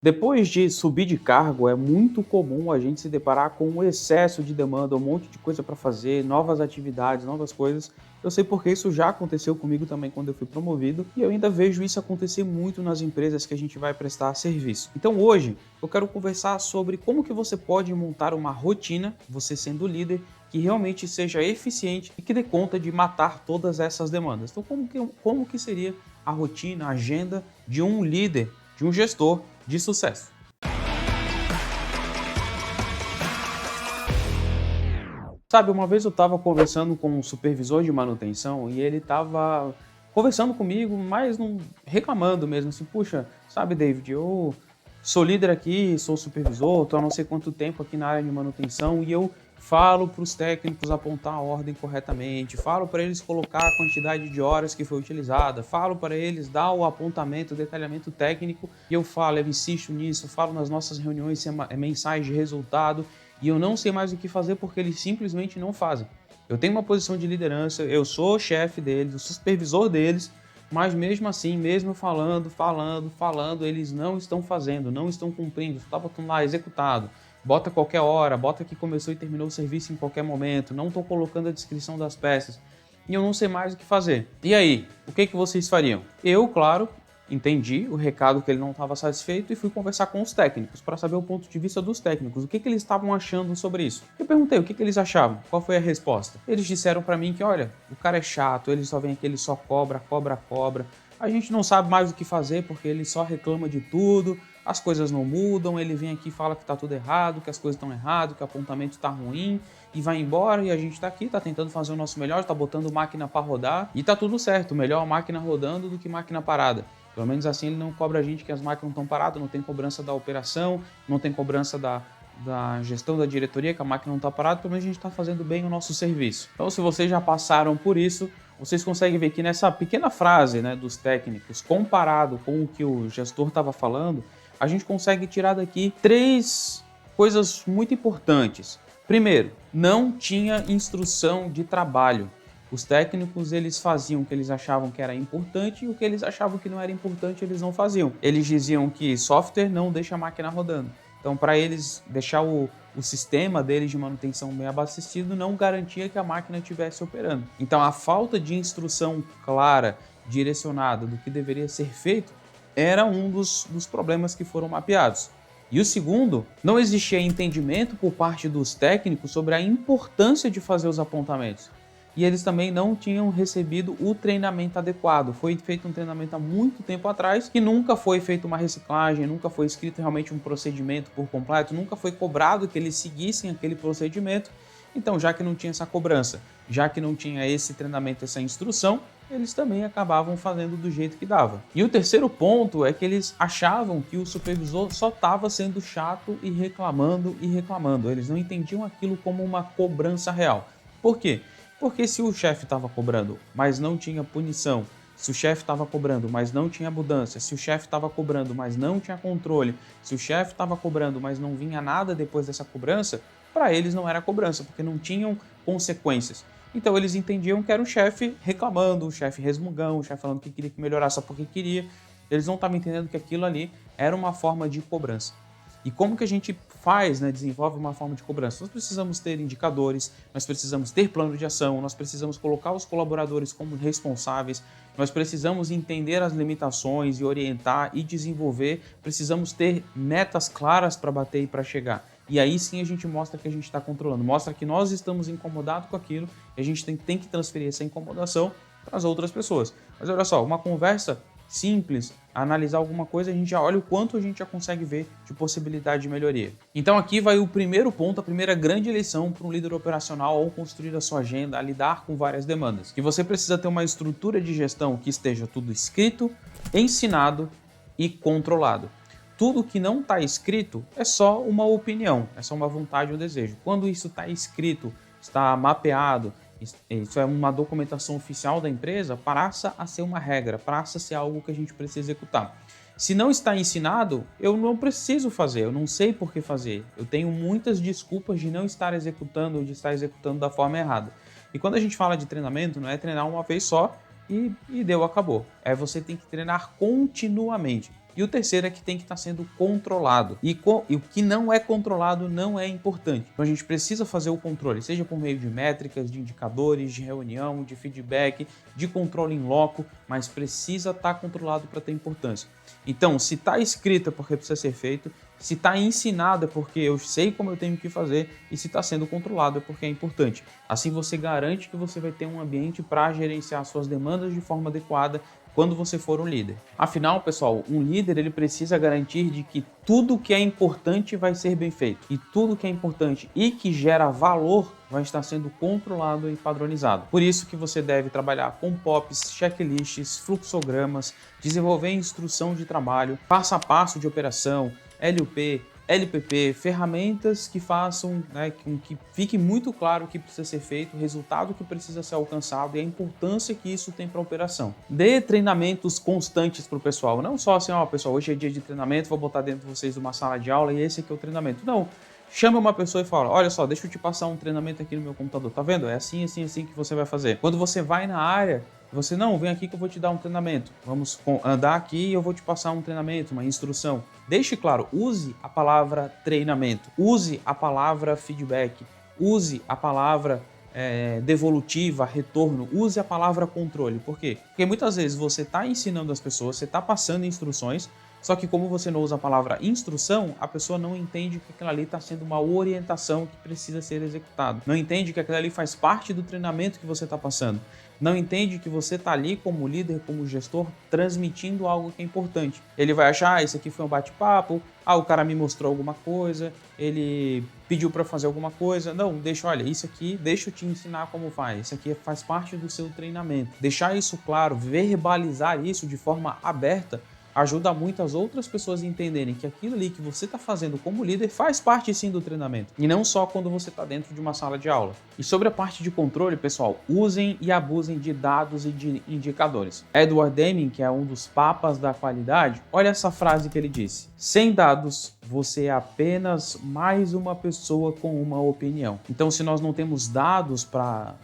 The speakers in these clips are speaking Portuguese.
Depois de subir de cargo, é muito comum a gente se deparar com um excesso de demanda, um monte de coisa para fazer, novas atividades, novas coisas. Eu sei porque isso já aconteceu comigo também quando eu fui promovido e eu ainda vejo isso acontecer muito nas empresas que a gente vai prestar serviço. Então hoje eu quero conversar sobre como que você pode montar uma rotina, você sendo líder, que realmente seja eficiente e que dê conta de matar todas essas demandas. Então como que seria a rotina, a agenda de um líder, de um gestor de sucesso? Sabe, uma vez eu estava conversando com um supervisor de manutenção e ele estava conversando comigo, mas não reclamando mesmo, assim, puxa, sabe, David, eu sou líder aqui, sou supervisor, estou há não sei quanto tempo aqui na área de manutenção e eu falo para os técnicos apontar a ordem corretamente, falo para eles colocar a quantidade de horas que foi utilizada, falo para eles dar o apontamento, o detalhamento técnico e eu falo, eu insisto nisso, falo nas nossas reuniões mensais de resultado e eu não sei mais o que fazer porque eles simplesmente não fazem. Eu tenho uma posição de liderança, eu sou o chefe deles, o supervisor deles, mas mesmo assim, mesmo falando, eles não estão fazendo, não estão cumprindo, só está botando lá executado. Bota qualquer hora, bota que começou e terminou o serviço em qualquer momento, não estou colocando a descrição das peças e eu não sei mais o que fazer. E aí, o que vocês fariam? Eu, claro, entendi o recado que ele não estava satisfeito e fui conversar com os técnicos para saber o ponto de vista dos técnicos, o que eles estavam achando sobre isso. Eu perguntei o que eles achavam, qual foi a resposta. Eles disseram para mim que, olha, o cara é chato, ele só vem aqui, ele só cobra, cobra, cobra. A gente não sabe mais o que fazer porque ele só reclama de tudo, as coisas não mudam, ele vem aqui e fala que está tudo errado, que as coisas estão erradas, que o apontamento está ruim e vai embora e a gente está aqui, está tentando fazer o nosso melhor, está botando máquina para rodar e está tudo certo, melhor máquina rodando do que máquina parada. Pelo menos assim ele não cobra a gente que as máquinas não estão paradas, não tem cobrança da operação, não tem cobrança da gestão da diretoria, que a máquina não está parada, pelo menos a gente está fazendo bem o nosso serviço. Então, se vocês já passaram por isso, vocês conseguem ver que nessa pequena frase, né, dos técnicos, comparado com o que o gestor estava falando, a gente consegue tirar daqui três coisas muito importantes. Primeiro, não tinha instrução de trabalho. Os técnicos, eles faziam o que eles achavam que era importante e o que eles achavam que não era importante, eles não faziam. Eles diziam que software não deixa a máquina rodando. Então, para eles deixar o sistema deles de manutenção bem abastecido, não garantia que a máquina estivesse operando. Então, a falta de instrução clara, direcionada do que deveria ser feito, era um dos problemas que foram mapeados. E o segundo, não existia entendimento por parte dos técnicos sobre a importância de fazer os apontamentos. E eles também não tinham recebido o treinamento adequado. Foi feito um treinamento há muito tempo atrás que nunca foi feita uma reciclagem, nunca foi escrito realmente um procedimento por completo, nunca foi cobrado que eles seguissem aquele procedimento. Então, já que não tinha essa cobrança, já que não tinha esse treinamento, essa instrução, eles também acabavam fazendo do jeito que dava. E o terceiro ponto é que eles achavam que o supervisor só estava sendo chato e reclamando e reclamando. Eles não entendiam aquilo como uma cobrança real. Por quê? Porque se o chefe estava cobrando, mas não tinha punição, se o chefe estava cobrando, mas não tinha mudança, se o chefe estava cobrando, mas não tinha controle, se o chefe estava cobrando, mas não vinha nada depois dessa cobrança, para eles não era cobrança, porque não tinham consequências. Então eles entendiam que era o chefe reclamando, o chefe resmungão, o chefe falando que queria que melhorasse só porque queria. Eles não estavam entendendo que aquilo ali era uma forma de cobrança. E como que a gente faz, né, desenvolve uma forma de cobrança? Nós precisamos ter indicadores, nós precisamos ter plano de ação, nós precisamos colocar os colaboradores como responsáveis, nós precisamos entender as limitações e orientar e desenvolver, precisamos ter metas claras para bater e para chegar. E aí sim a gente mostra que a gente está controlando, mostra que nós estamos incomodados com aquilo e a gente tem que transferir essa incomodação para as outras pessoas. Mas olha só, uma conversa simples, analisar alguma coisa, a gente já olha o quanto a gente já consegue ver de possibilidade de melhoria. Então aqui vai o primeiro ponto, a primeira grande lição para um líder operacional ao construir a sua agenda, a lidar com várias demandas. Que você precisa ter uma estrutura de gestão que esteja tudo escrito, ensinado e controlado. Tudo que não está escrito é só uma opinião, é só uma vontade ou desejo. Quando isso está escrito, está mapeado, isso é uma documentação oficial da empresa, passa a ser uma regra, passa a ser algo que a gente precisa executar. Se não está ensinado, eu não preciso fazer, eu não sei por que fazer. Eu tenho muitas desculpas de não estar executando ou de estar executando da forma errada. E quando a gente fala de treinamento, não é treinar uma vez só e deu, acabou. É você tem que treinar continuamente. E o terceiro é que tem que estar sendo controlado. E o que não é controlado não é importante. Então a gente precisa fazer o controle, seja por meio de métricas, de indicadores, de reunião, de feedback, de controle em loco, mas precisa estar controlado para ter importância. Então, se está escrito é porque precisa ser feito, se está ensinado é porque eu sei como eu tenho que fazer, e se está sendo controlado é porque é importante. Assim você garante que você vai ter um ambiente para gerenciar suas demandas de forma adequada quando você for um líder. Afinal, pessoal, um líder ele precisa garantir de que tudo que é importante vai ser bem feito. E tudo que é importante e que gera valor vai estar sendo controlado e padronizado. Por isso que você deve trabalhar com POPs, checklists, fluxogramas, desenvolver instrução de trabalho, passo a passo de operação, LUP, LPP, ferramentas que façam, que fique muito claro o que precisa ser feito, o resultado que precisa ser alcançado e a importância que isso tem para a operação. Dê treinamentos constantes para o pessoal, não só assim, ó, pessoal, hoje é dia de treinamento, vou botar dentro de vocês uma sala de aula e esse aqui é o treinamento. Não, chama uma pessoa e fala, olha só, deixa eu te passar um treinamento aqui no meu computador, tá vendo? É assim, assim, assim que você vai fazer. Quando você vai na área, você, não, vem aqui que eu vou te dar um treinamento. Vamos andar aqui e eu vou te passar um treinamento, uma instrução. Deixe claro, use a palavra treinamento, use a palavra feedback, use a palavra devolutiva, retorno, use a palavra controle. Por quê? Porque muitas vezes você está ensinando as pessoas, você está passando instruções, só que como você não usa a palavra instrução, a pessoa não entende que aquilo ali está sendo uma orientação que precisa ser executado. Não entende que aquilo ali faz parte do treinamento que você está passando. Não entende que você está ali como líder, como gestor, transmitindo algo que é importante. Ele vai achar, isso aqui foi um bate-papo, o cara me mostrou alguma coisa, ele pediu para fazer alguma coisa. Não, deixa, olha, isso aqui, deixa eu te ensinar como faz. Isso aqui faz parte do seu treinamento. Deixar isso claro, verbalizar isso de forma aberta, ajuda muitas outras pessoas a entenderem que aquilo ali que você está fazendo como líder faz parte sim do treinamento, e não só quando você está dentro de uma sala de aula. E sobre a parte de controle, pessoal, usem e abusem de dados e de indicadores. Edward Deming, que é um dos papas da qualidade, olha essa frase que ele disse: sem dados, você é apenas mais uma pessoa com uma opinião. Então, se nós não temos dados para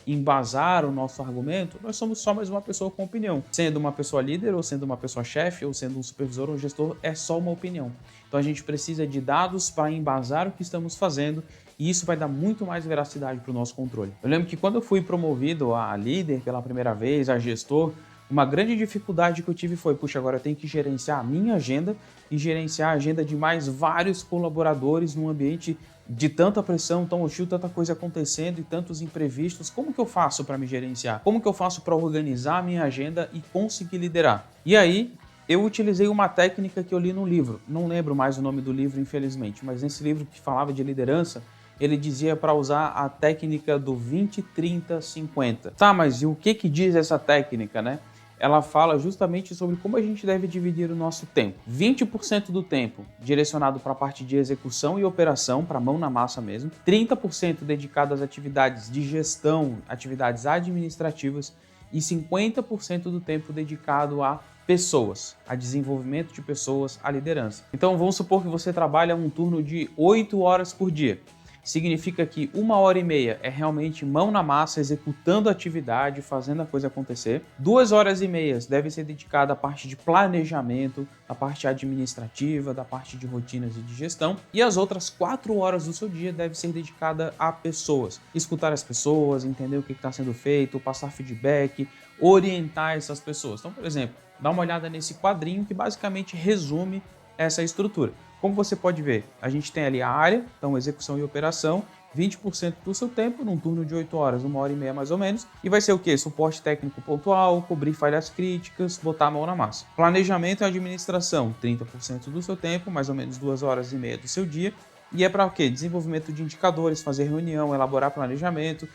embasar o nosso argumento, nós somos só mais uma pessoa com opinião. Sendo uma pessoa líder, ou sendo uma pessoa chefe, ou sendo um supervisor ou um gestor, é só uma opinião. Então a gente precisa de dados para embasar o que estamos fazendo, e isso vai dar muito mais veracidade para o nosso controle. Eu lembro que quando eu fui promovido a líder pela primeira vez, a gestor, uma grande dificuldade que eu tive foi, puxa, agora eu tenho que gerenciar a minha agenda e gerenciar a agenda de mais vários colaboradores num ambiente de tanta pressão, tão hostil, tanta coisa acontecendo e tantos imprevistos. Como que eu faço para me gerenciar? Como que eu faço para organizar a minha agenda e conseguir liderar? E aí, eu utilizei uma técnica que eu li no livro. Não lembro mais o nome do livro, infelizmente, mas nesse livro que falava de liderança, ele dizia para usar a técnica do 20, 30, 50. Tá, mas e o que diz essa técnica, né? Ela fala justamente sobre como a gente deve dividir o nosso tempo. 20% do tempo direcionado para a parte de execução e operação, para a mão na massa mesmo. 30% dedicado às atividades de gestão, atividades administrativas. E 50% do tempo dedicado a pessoas, a desenvolvimento de pessoas, a liderança. Então vamos supor que você trabalha um turno de 8 horas por dia. Significa que 1h30 é realmente mão na massa, executando a atividade, fazendo a coisa acontecer. 2h30 deve ser dedicada à parte de planejamento, à parte administrativa, da parte de rotinas e de gestão. E as outras 4 horas do seu dia deve ser dedicada a pessoas. Escutar as pessoas, entender o que está sendo feito, passar feedback, orientar essas pessoas. Então, por exemplo, dá uma olhada nesse quadrinho que basicamente resume essa estrutura. Como você pode ver, a gente tem ali a área, então execução e operação, 20% do seu tempo, num turno de 8 horas, 1h30 mais ou menos, e vai ser o quê? Suporte técnico pontual, cobrir falhas críticas, botar a mão na massa. Planejamento e administração, 30% do seu tempo, mais ou menos 2h30 do seu dia, e é para o quê? Desenvolvimento de indicadores, fazer reunião, elaborar planejamento,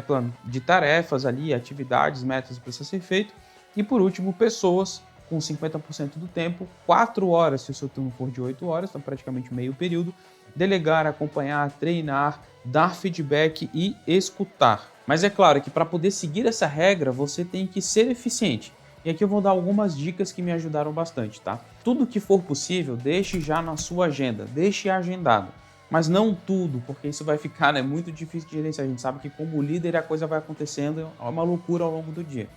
plano de tarefas ali, atividades, metas que precisa ser feito, e por último, pessoas, com 50% do tempo, 4 horas se o seu turno for de 8 horas, então praticamente meio período, delegar, acompanhar, treinar, dar feedback e escutar. Mas é claro que para poder seguir essa regra, você tem que ser eficiente. E aqui eu vou dar algumas dicas que me ajudaram bastante, tá? Tudo que for possível, deixe já na sua agenda, deixe agendado. Mas não tudo, porque isso vai ficar muito difícil de gerenciar. A gente sabe que como líder a coisa vai acontecendo, é uma loucura ao longo do dia.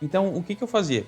Então, o que eu fazia?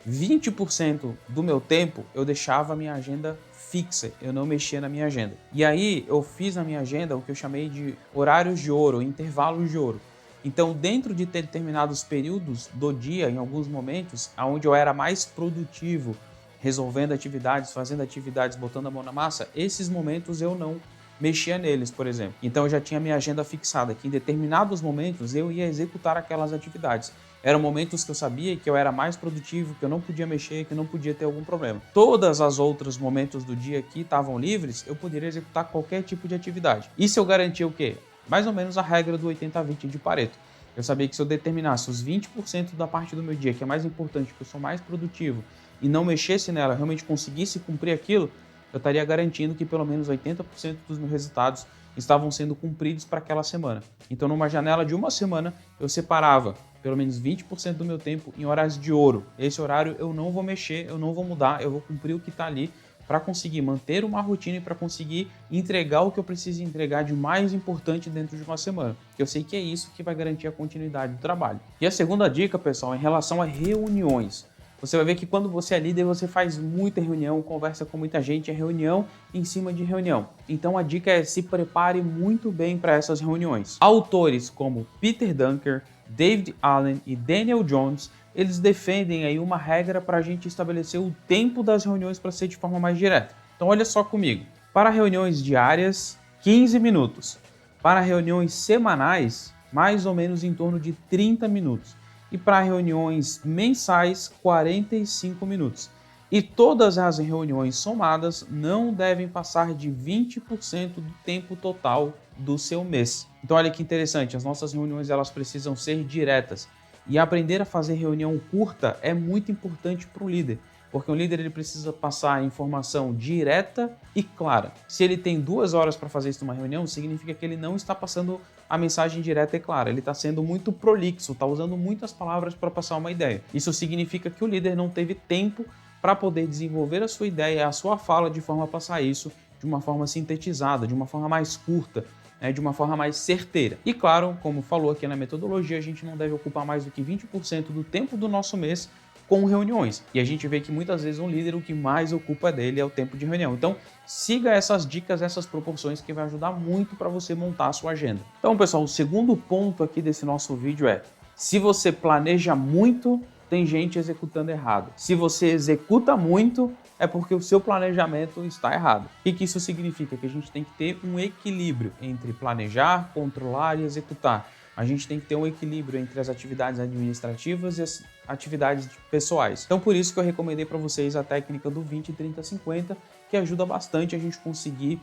20% do meu tempo eu deixava a minha agenda fixa, eu não mexia na minha agenda. E aí eu fiz na minha agenda o que eu chamei de horários de ouro, intervalos de ouro. Então, dentro de determinados períodos do dia, em alguns momentos, onde eu era mais produtivo, resolvendo atividades, fazendo atividades, botando a mão na massa, esses momentos eu não mexia neles, por exemplo. Então eu já tinha minha agenda fixada, que em determinados momentos eu ia executar aquelas atividades. Eram momentos que eu sabia que eu era mais produtivo, que eu não podia mexer, que eu não podia ter algum problema. Todas as outros momentos do dia que estavam livres, eu poderia executar qualquer tipo de atividade. Isso eu garantia o quê? Mais ou menos a regra do 80-20 de Pareto. Eu sabia que se eu determinasse os 20% da parte do meu dia, que é mais importante, que eu sou mais produtivo, e não mexesse nela, realmente conseguisse cumprir aquilo, eu estaria garantindo que pelo menos 80% dos meus resultados estavam sendo cumpridos para aquela semana. Então, numa janela de uma semana, eu separava pelo menos 20% do meu tempo em horários de ouro. Esse horário eu não vou mexer, eu não vou mudar, eu vou cumprir o que está ali para conseguir manter uma rotina e para conseguir entregar o que eu preciso entregar de mais importante dentro de uma semana. Eu sei que é isso que vai garantir a continuidade do trabalho. E a segunda dica, pessoal, em relação a reuniões. Você vai ver que quando você é líder, você faz muita reunião, conversa com muita gente, é reunião em cima de reunião. Então a dica é se prepare muito bem para essas reuniões. Autores como Peter Drucker, David Allen e Daniel Jones, eles defendem aí uma regra para a gente estabelecer o tempo das reuniões para ser de forma mais direta. Então olha só comigo. Para reuniões diárias, 15 minutos. Para reuniões semanais, mais ou menos em torno de 30 minutos. E para reuniões mensais, 45 minutos. E todas as reuniões somadas não devem passar de 20% do tempo total do seu mês. Então olha que interessante, as nossas reuniões elas precisam ser diretas. E aprender a fazer reunião curta é muito importante para o líder, porque o líder ele precisa passar a informação direta e clara. Se ele tem 2 horas para fazer isso numa reunião, significa que ele não está passando a mensagem direta e clara. Ele está sendo muito prolixo, está usando muitas palavras para passar uma ideia. Isso significa que o líder não teve tempo para poder desenvolver a sua ideia, a sua fala, de forma a passar isso de uma forma sintetizada, de uma forma mais curta, de uma forma mais certeira. E claro, como falou aqui na metodologia, a gente não deve ocupar mais do que 20% do tempo do nosso mês com reuniões. E a gente vê que muitas vezes um líder, o que mais ocupa dele é o tempo de reunião. Então, siga essas dicas, essas proporções que vai ajudar muito para você montar a sua agenda. Então, pessoal, o segundo ponto aqui desse nosso vídeo é: se você planeja muito, tem gente executando errado. Se você executa muito, é porque o seu planejamento está errado. O que isso significa? Que a gente tem que ter um equilíbrio entre planejar, controlar e executar. A gente tem que ter um equilíbrio entre as atividades administrativas e as atividades pessoais. Então, por isso que eu recomendei para vocês a técnica do 20, 30, 50, que ajuda bastante a gente conseguir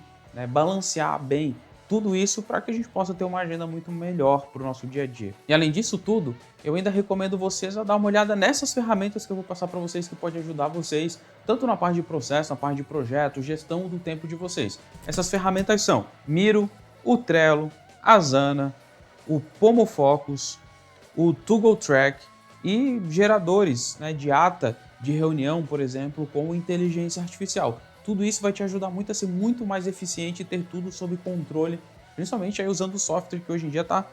balancear bem tudo isso para que a gente possa ter uma agenda muito melhor para o nosso dia a dia. E além disso tudo, eu ainda recomendo vocês a dar uma olhada nessas ferramentas que eu vou passar para vocês que pode ajudar vocês, tanto na parte de processo, na parte de projeto, gestão do tempo de vocês. Essas ferramentas são Miro, o Trello, a Asana, o Pomofocus, o ToGoTrack e geradores de ata de reunião, por exemplo, com inteligência artificial. Tudo isso vai te ajudar muito a ser muito mais eficiente e ter tudo sob controle, principalmente aí usando o software que hoje em dia tá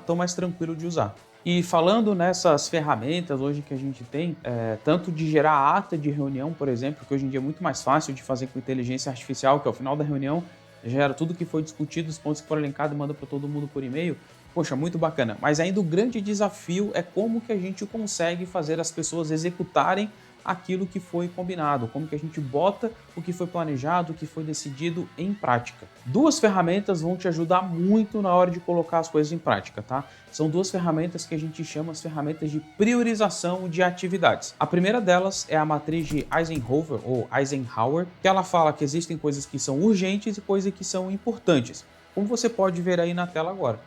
tão mais tranquilo de usar. E falando nessas ferramentas hoje que a gente tem, tanto de gerar ata de reunião, por exemplo, que hoje em dia é muito mais fácil de fazer com inteligência artificial, que ao final da reunião gera tudo que foi discutido, os pontos que foram elencados e manda para todo mundo por e-mail. Poxa, muito bacana. Mas ainda o grande desafio é como que a gente consegue fazer as pessoas executarem aquilo que foi combinado, como que a gente bota o que foi planejado, o que foi decidido em prática. 2 ferramentas vão te ajudar muito na hora de colocar as coisas em prática, tá? São 2 ferramentas que a gente chama as ferramentas de priorização de atividades. A primeira delas é a matriz de Eisenhower, ou Eisenhower, que ela fala que existem coisas que são urgentes e coisas que são importantes, como você pode ver aí na tela agora.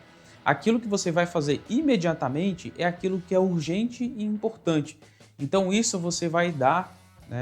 Aquilo que você vai fazer imediatamente é aquilo que é urgente e importante. Então isso você vai dar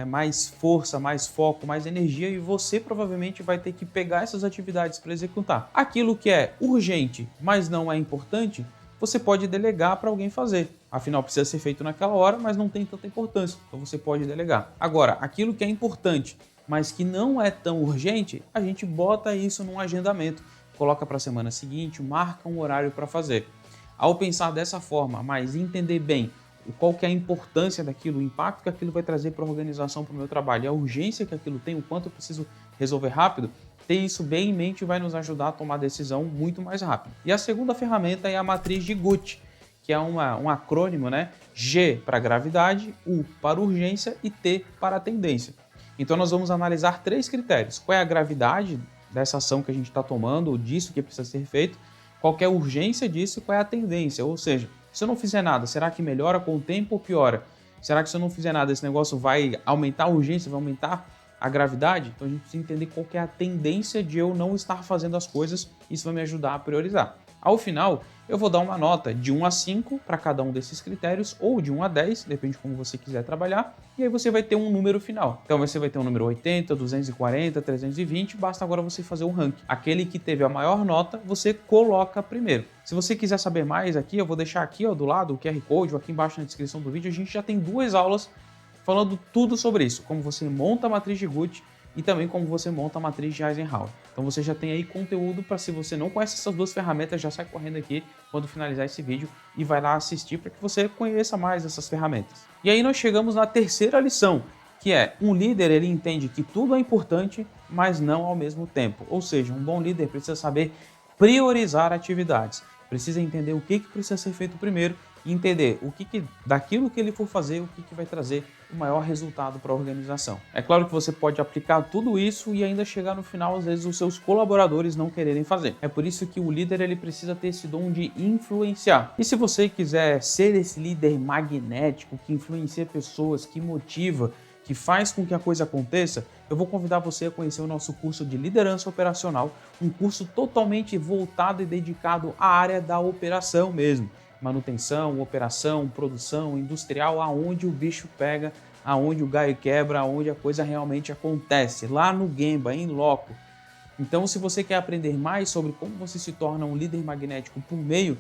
mais força, mais foco, mais energia e você provavelmente vai ter que pegar essas atividades para executar. Aquilo que é urgente, mas não é importante, você pode delegar para alguém fazer. Afinal, precisa ser feito naquela hora, mas não tem tanta importância, então você pode delegar. Agora, aquilo que é importante, mas que não é tão urgente, a gente bota isso num agendamento, coloca para a semana seguinte, marca um horário para fazer. Ao pensar dessa forma, mas entender bem qual que é a importância daquilo, o impacto que aquilo vai trazer para a organização, para o meu trabalho, a urgência que aquilo tem, o quanto eu preciso resolver rápido, ter isso bem em mente vai nos ajudar a tomar decisão muito mais rápido. E a segunda ferramenta é a matriz de Guth, que é um acrônimo, né? G para gravidade, U para urgência e T para tendência. Então nós vamos analisar 3 critérios. Qual é a gravidade dessa ação que a gente está tomando, ou disso que precisa ser feito, qual é a urgência disso e qual é a tendência. Ou seja, se eu não fizer nada, será que melhora com o tempo ou piora? Será que se eu não fizer nada, esse negócio vai aumentar a urgência, vai aumentar a gravidade? Então a gente precisa entender qual que é a tendência de eu não estar fazendo as coisas, isso vai me ajudar a priorizar. Ao final, eu vou dar uma nota de 1 a 5 para cada um desses critérios, ou de 1 a 10, depende de como você quiser trabalhar, e aí você vai ter um número final. Então você vai ter um número 80, 240, 320, basta agora você fazer o ranking. Aquele que teve a maior nota, você coloca primeiro. Se você quiser saber mais aqui, eu vou deixar aqui ó, do lado o QR Code, ou aqui embaixo na descrição do vídeo, a gente já tem 2 aulas falando tudo sobre isso, como você monta a matriz de Guth e também como você monta a matriz de Eisenhower. Então você já tem aí conteúdo para, se você não conhece essas 2 ferramentas, já sai correndo aqui quando finalizar esse vídeo e vai lá assistir para que você conheça mais essas ferramentas. E aí nós chegamos na terceira lição, que é um líder, ele entende que tudo é importante, mas não ao mesmo tempo. Ou seja, um bom líder precisa saber priorizar atividades, precisa entender o que precisa ser feito primeiro e entender o que daquilo que ele for fazer, o que vai trazer o maior resultado para a organização. É claro que você pode aplicar tudo isso e ainda chegar no final, às vezes, os seus colaboradores não quererem fazer. É por isso que o líder ele precisa ter esse dom de influenciar. E se você quiser ser esse líder magnético, que influencia pessoas, que motiva, que faz com que a coisa aconteça, eu vou convidar você a conhecer o nosso curso de liderança operacional, um curso totalmente voltado e dedicado à área da operação mesmo. Manutenção, operação, produção, industrial, aonde o bicho pega, aonde o galho quebra, aonde a coisa realmente acontece, lá no Gemba, em loco. Então, se você quer aprender mais sobre como você se torna um líder magnético por meio,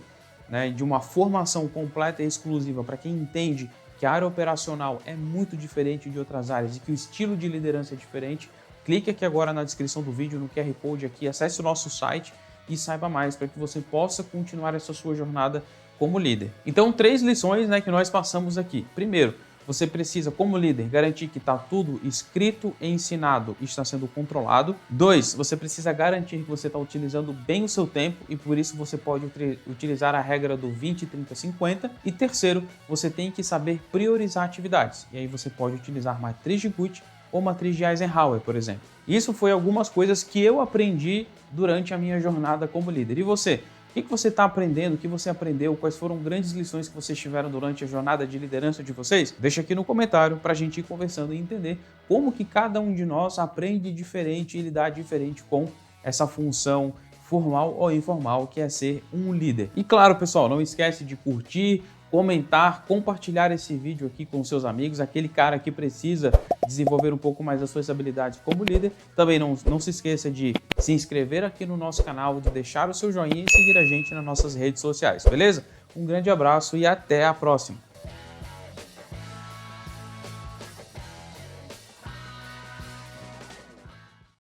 né, de uma formação completa e exclusiva para quem entende que a área operacional é muito diferente de outras áreas e que o estilo de liderança é diferente, clique aqui agora na descrição do vídeo, no QR Code aqui, acesse o nosso site e saiba mais para que você possa continuar essa sua jornada como líder. Então, 3 lições, né, que nós passamos aqui. Primeiro, você precisa, como líder, garantir que está tudo escrito e ensinado e está sendo controlado. 2, você precisa garantir que você está utilizando bem o seu tempo e por isso você pode utilizar a regra do 20, 30, 50. E terceiro, você tem que saber priorizar atividades. E aí você pode utilizar matriz de Guth ou matriz de Eisenhower, por exemplo. Isso foi algumas coisas que eu aprendi durante a minha jornada como líder. E você? O que você está aprendendo? O que você aprendeu? Quais foram grandes lições que vocês tiveram durante a jornada de liderança de vocês? Deixa aqui no comentário para a gente ir conversando e entender como que cada um de nós aprende diferente e lidar diferente com essa função formal ou informal que é ser um líder. E claro, pessoal, não esquece de curtir, comentar, compartilhar esse vídeo aqui com seus amigos, aquele cara que precisa desenvolver um pouco mais as suas habilidades como líder. Também não se esqueça de se inscrever aqui no nosso canal, de deixar o seu joinha e seguir a gente nas nossas redes sociais, beleza? Um grande abraço e até a próxima!